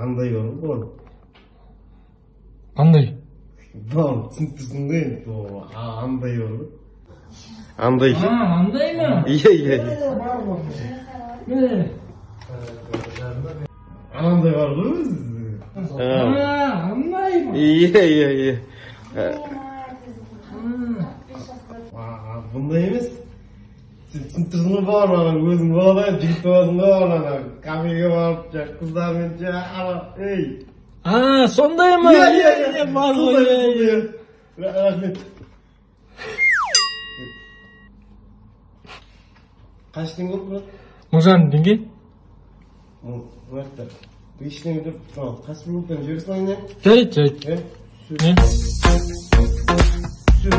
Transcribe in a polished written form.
Андай olur. Андай? Tamam, түсінтірсің де енді, андай olur. Андай. Андай mı? Iya. Андай var ғой бізде. Андай mı? Iya. Бұндай емес. Сен түсінтірсің ғой бар, өзің болады, жігіт боласың ғой, кафеге барып, қыздармен, ей. Сондай mı? Iya. Var ғой. Рахмет. Қанша теңге болды, брат? 10 жарым теңге? Мәртті. Ештеңе деп, қасып болудан жібересің айына? Жарайды. Все.